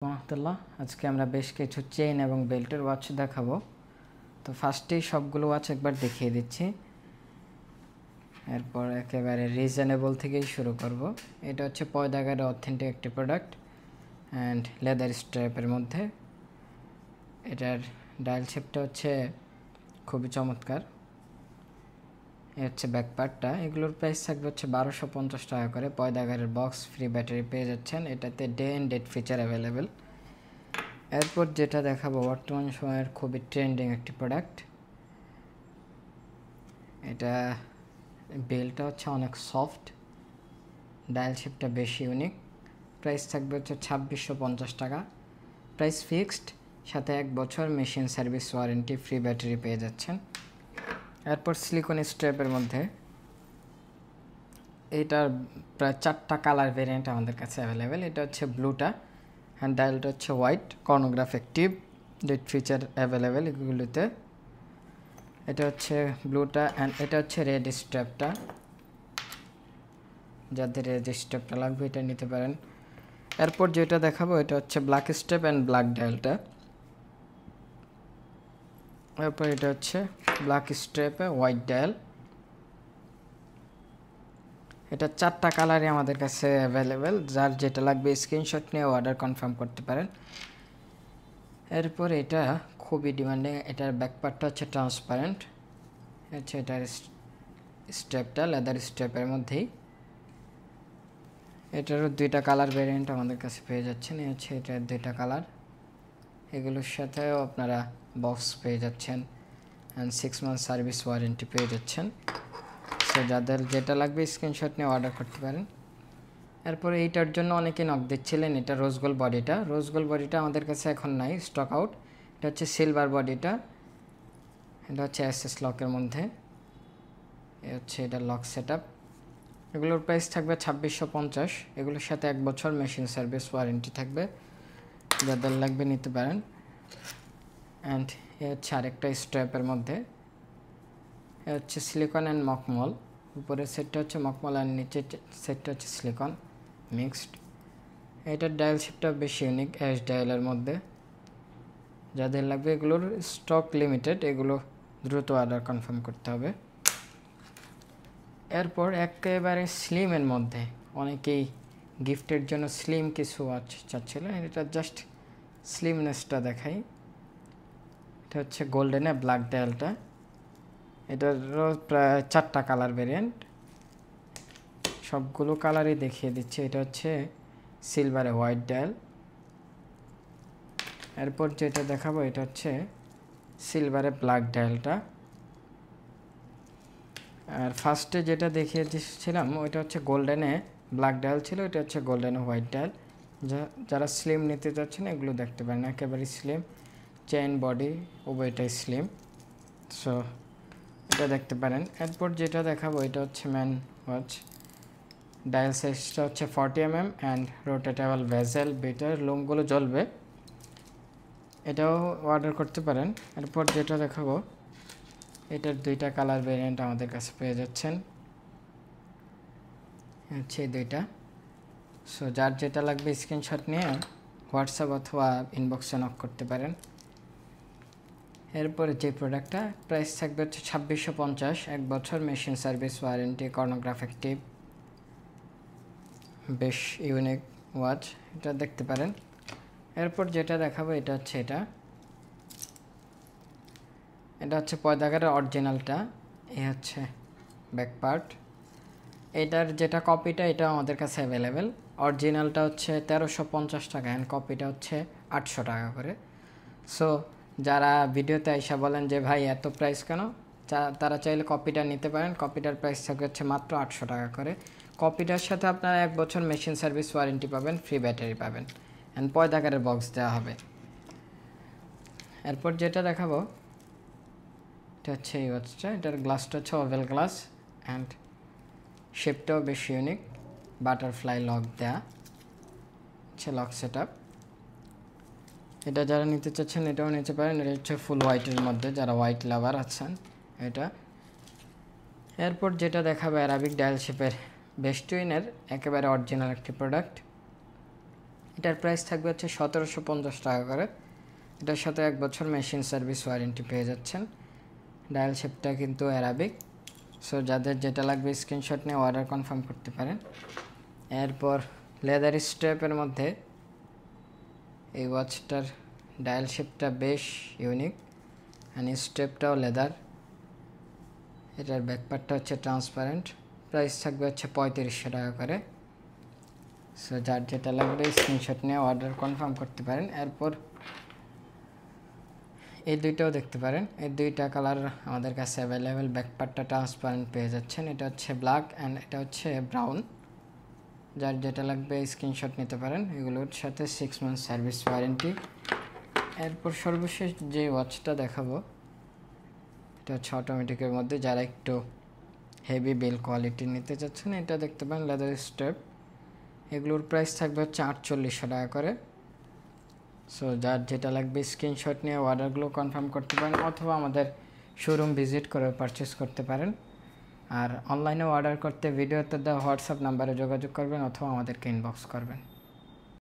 রহমতুল্লাহ, আজকে আমরা বেশ কিছু চেইন এবং বেল্টের ওয়াচ দেখাবো। তো ফার্স্টেই সবগুলো ওয়াচ একবার দেখিয়ে দিচ্ছি, এরপর একেবারে রিজনেবল থেকেই শুরু করব। এটা হচ্ছে পয়দাগারে অথেন্টিক একটি প্রোডাক্ট অ্যান্ড লেদার স্ট্র্যাপের মধ্যে। এটার ডায়াল শেপটা হচ্ছে খুবই চমৎকার। এ হচ্ছে ব্যাক পার্টটা। এগুলোর প্রাইস থাকবে হচ্ছে 1250 টাকা করে। পয়দাগারের বক্স, ফ্রি ব্যাটারি পেয়ে যাচ্ছেন। এটাতে day and date feature available. এরপর যেটা দেখাবো বর্তমান সময়ের খুবই ট্রেন্ডিং একটি প্রোডাক্ট। এটা বেলটা হচ্ছে অনেক সফট, ডায়াল শেপটা বেশি ইউনিক। প্রাইস থাকবে হচ্ছে 2650 টাকা। প্রাইস ফিক্সড, সাথে 1 বছর machine service warranty, free battery পেয়ে যাচ্ছেন। এরপর সিলিকন স্ট্র্যাপের মধ্যে এটার প্রায় 4টা কালার ভেরিয়েন্ট আমাদের কাছে অ্যাভেলেবেল। এটা হচ্ছে ব্লুটা অ্যান্ড ডায়ালটা হচ্ছে white, chronograph active, date feature available এগুলোতে। এটা হচ্ছে ব্লুটা অ্যান্ড এটা হচ্ছে রেড স্ট্র্যাপটা। যাদের রেড স্ট্র্যাপটা লাগবে এটা নিতে পারেন। এরপর যেটা দেখাবো এটা হচ্ছে ব্ল্যাক স্ট্র্যাপ অ্যান্ড ব্ল্যাক ডায়ালটা। এরপর এটা হচ্ছে ব্ল্যাক স্ট্র্যাপে হোয়াইট ডায়াল। এটা 4টা কালারই আমাদের কাছে অ্যাভেলেবেল। যার যেটা লাগবে স্ক্রিনশট নিয়ে অর্ডার কনফার্ম করতে পারেন। এরপর এটা খুবই ডিমান্ডিং, এটার ব্যাকপার্টটা হচ্ছে ট্রান্সপারেন্ট। হচ্ছে এটার স্ট্র্যাপটা লেদার স্ট্র্যাপের মধ্যেই। এটারও 2টা কালার ভ্যারিয়েন্ট আমাদের কাছে পেয়ে যাচ্ছেন। এই হচ্ছে এটার 2টা কালার। এগুলোর সাথেও আপনারা বক্স পেয়ে যাচ্ছেন অ্যান্ড 6 মান্থ সার্ভিস ওয়ারেন্টি পেয়ে যাচ্ছেন। সো যাদের যেটা লাগবে স্ক্রিনশট নিয়ে অর্ডার করতে পারেন। এরপরে এইটার জন্য অনেকে নক দিচ্ছিলেন, এটা রোজ গোল্ড বডিটা। রোজ গোল্ড বডিটা আমাদের কাছে এখন নাই, স্টক আউট। এটা হচ্ছে সিলভার বডিটা। এটা হচ্ছে এসএস লকের মধ্যে। এ হচ্ছে এটা লক সেট আপ। এগুলোর প্রাইস থাকবে 2650। এগুলোর সাথে 1 বছর মেশিন সার্ভিস ওয়ারেন্টি থাকবে। যাদের লাগবে নিতে পারেন। অ্যান্ড এ হচ্ছে আরেকটা স্ট্র্যাপের মধ্যে। এ হচ্ছে সিলিকন অ্যান্ড মকমল। উপরের সেটটা হচ্ছে মকমল আর নিচের সেটটা হচ্ছে সিলিকন মিক্সড। এটার ডায়াল শেপটা বেশি ইউনিক, অ্যাশ ডায়ালের মধ্যে। যাদের লাগবে এগুলোর স্টক লিমিটেড, এগুলো দ্রুত অর্ডার কনফার্ম করতে হবে। এরপর একেবারে স্লিমের মধ্যে অনেকেই গিফটের জন্য স্লিম কিছু ওয়াচ চাচ্ছিলেন। এটা জাস্ট স্লিমনেসটা দেখাই। এটা হচ্ছে গোল্ডেনে ব্ল্যাক ডায়ালটা। এটারও প্রায় 4টা কালার ভেরিয়েন্ট, সবগুলো কালারই দেখিয়ে দিচ্ছে। এটা হচ্ছে সিলভারে হোয়াইট ডায়াল। এরপর যেটা দেখাবো এটা হচ্ছে সিলভারে ব্ল্যাক ডায়ালটা। আর ফার্স্টে যেটা দেখিয়ে দিচ্ছিলাম ওইটা হচ্ছে গোল্ডেনে ব্ল্যাক ডায়াল ছিল, এটা হচ্ছে গোল্ডেনে হোয়াইট ডায়াল। যারা স্লিম নিতে চাচ্ছেন এগুলো দেখতে পারেন, একেবারে স্লিম, চেইন বডি উভয়টাই স্লিম। সো এটা দেখতে পারেন। এরপর যেটা দেখাবো এটা হচ্ছে ম্যান ওয়াচ। ডায়াল সাইজটা হচ্ছে 40 mm and rotatable bezel, better লোমগুলো জ্বলবে। এটাও অর্ডার করতে পারেন। এরপর যেটা দেখাবো এটার 2টা কালার ভেরিয়েন্ট আমাদের কাছে পেয়ে যাচ্ছেন, হচ্ছে 2টা। সো যার যেটা লাগবে স্ক্রিনশট নিয়ে হোয়াটসঅ্যাপ অথবা ইনবক্সে নক করতে পারেন। এরপরে যে প্রোডাক্টটা প্রাইস থাকবে হচ্ছে 2650, 1 বছর মেশিন সার্ভিস ওয়ারেন্টি, কর্নোগ্রাফ অ্যাক্টিভ, বেশ ইউনিক ওয়াচ, এটা দেখতে পারেন। এরপর যেটা দেখাবো এটা হচ্ছে এটা হচ্ছে পয়দাগারের অরিজিনালটা। এই হচ্ছে ব্যাক পার্ট। এটার যেটা কপিটা এটা আমাদের কাছে অ্যাভেলেবেল। অরিজিনালটা হচ্ছে 1350 টাকা অ্যান্ড কপিটা হচ্ছে 800 টাকা করে। সো যারা ভিডিওতে আইসা বলেন যে ভাই এত প্রাইস কেন, তারা চাইলে কপিটা নিতে পারেন। কপিটার প্রাইস থাকবে হচ্ছে মাত্র 800 টাকা করে। কপিটার সাথে আপনারা 1 বছর মেশিন সার্ভিস ওয়ারেন্টি পাবেন, ফ্রি ব্যাটারি পাবেন অ্যান্ড পয়দাগারের বক্স দেওয়া হবে। এরপর যেটা দেখাবো এটা হচ্ছে এই ওয়াচটা। এটার গ্লাসটা হচ্ছে ওভেল গ্লাস অ্যান্ড শেপটাও বেশ ইউনিক, বাটারফ্লাই লক দেয়া, হচ্ছে লক সেট আপ। এটা যারা নিতে চাচ্ছেন এটাও নিতে পারেন। এটা হচ্ছে ফুল হোয়াইটের মধ্যে, যারা হোয়াইট লাভার আছেন এটা। এরপর যেটা দেখাবে অ্যারাবিক ডায়াল শেপের বেস্টুইনের একেবারে অরিজিনাল একটি প্রোডাক্ট। এটার প্রাইস থাকবে হচ্ছে 1750 টাকা করে। এটার সাথে 1 বছর মেশিন সার্ভিস ওয়ারেন্টি পেয়ে যাচ্ছেন। ডায়াল শেপটা কিন্তু অ্যারাবিক। সো যাদের যেটা লাগবে স্ক্রিনশট নিয়ে অর্ডার কনফার্ম করতে পারেন। এরপর লেদার স্ট্র্যাপের মধ্যে এই ওয়াচটার ডায়াল শেপটা বেশ ইউনিক অ্যান্ড স্ট্র্যাপটাও লেদার। এটার ব্যাকপার্টটা হচ্ছে ট্রান্সপারেন্ট। প্রাইস থাকবে হচ্ছে 3500 টাকা করে। সো যার যেটা লাগবে স্ক্রিনশট নিয়ে অর্ডার কনফার্ম করতে পারেন। এরপর এই দুইটাও দেখতে পারেন, এই দুইটা কালার আমাদের কাছে অ্যাভেলেবেল। ব্যাকপার্টটা ট্রান্সপারেন্ট পেয়ে যাচ্ছেন। এটা হচ্ছে ব্ল্যাক অ্যান্ড এটা হচ্ছে ব্রাউন। যার যেটা লাগবে স্ক্রিনশট নিতে পারেন। এগুলোর সাথে 6 মান্থ সার্ভিস ওয়ারেন্টি। এরপর সর্বশেষ যে ওয়াচটা দেখাবো এটা হচ্ছে অটোমেটিকের মধ্যে। যারা একটু হেভি বিল কোয়ালিটি নিতে চাচ্ছেন এটা দেখতে পারেন, লেদার স্ট্র্যাপ। এগুলোর প্রাইস থাকবে হচ্ছে 4800 টাকা করে। সো যার যেটা লাগবে স্ক্রিনশট নিয়ে অর্ডারগুলো কনফার্ম করতে পারেন অথবা আমাদের শোরুম ভিজিট করে পারচেস করতে পারেন। আর অনলাইনে অর্ডার করতে ভিডিওতে দেওয়া হোয়াটসঅ্যাপ নাম্বারে যোগাযোগ করবেন অথবা আমাদেরকে ইনবক্স করবেন।